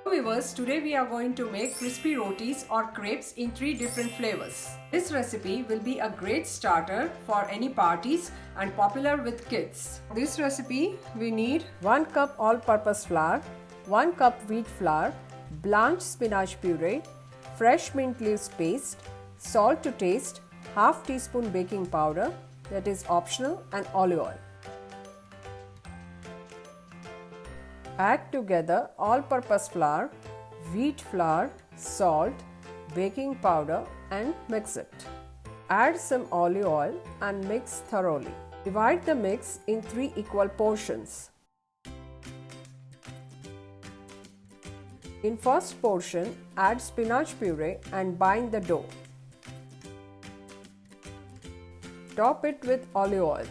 Viewers, today we are going to make crispy rotis or crepes in 3 different flavors. This recipe will be a great starter for any parties and popular with kids. For this recipe, we need 1 cup all-purpose flour, 1 cup wheat flour, blanched spinach puree, fresh mint leaves paste, salt to taste, half teaspoon baking powder, that is optional, and olive oil. Add together all-purpose flour, wheat flour, salt, baking powder and mix it. Add some olive oil and mix thoroughly. Divide the mix in 3 equal portions. In first portion, add spinach puree and bind the dough. Top it with olive oil.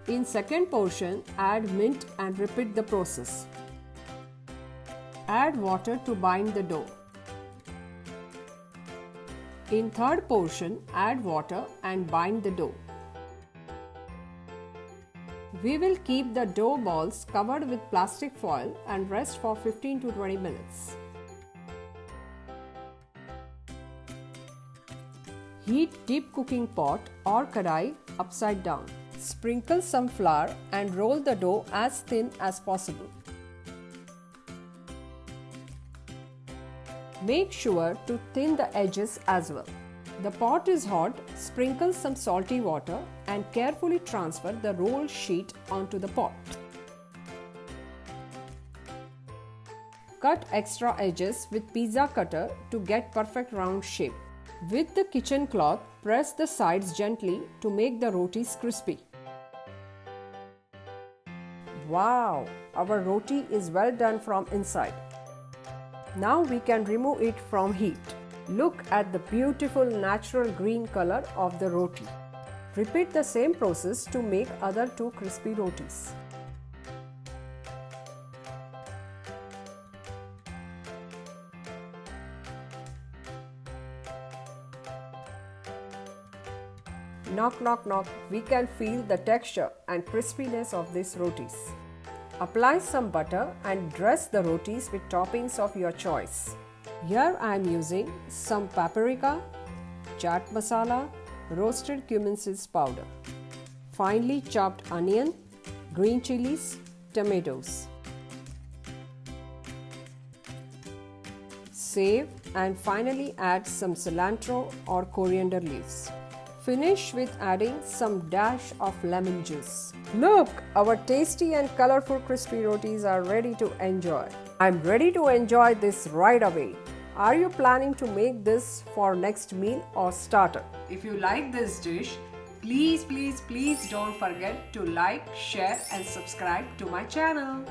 In second portion, add mint and repeat the process. Add water to bind the dough. In third portion, add water and bind the dough. We will keep the dough balls covered with plastic foil and rest for 15 to 20 minutes. Heat deep cooking pot or kadai upside down. Sprinkle some flour and roll the dough as thin as possible. Make sure to thin the edges as well. The pot is hot, sprinkle some salty water and carefully transfer the roll sheet onto the pot. Cut extra edges with pizza cutter to get perfect round shape. With the kitchen cloth, press the sides gently to make the rotis crispy. Wow! Our roti is well done from inside. Now we can remove it from heat. Look at the beautiful natural green color of the roti. Repeat the same process to make other 2 crispy rotis. Knock, knock, knock. We can feel the texture and crispiness of these rotis. Apply some butter and dress the rotis with toppings of your choice. Here I am using some paprika, chaat masala, roasted cumin seeds powder, finely chopped onion, green chilies, tomatoes, save, and finally add some cilantro or coriander leaves. Finish with adding some dash of lemon juice. Look, our tasty and colorful crispy rotis are ready to enjoy. I'm ready to enjoy this right away. Are you planning to make this for next meal or starter? If you like this dish, please don't forget to like, share and subscribe to my channel.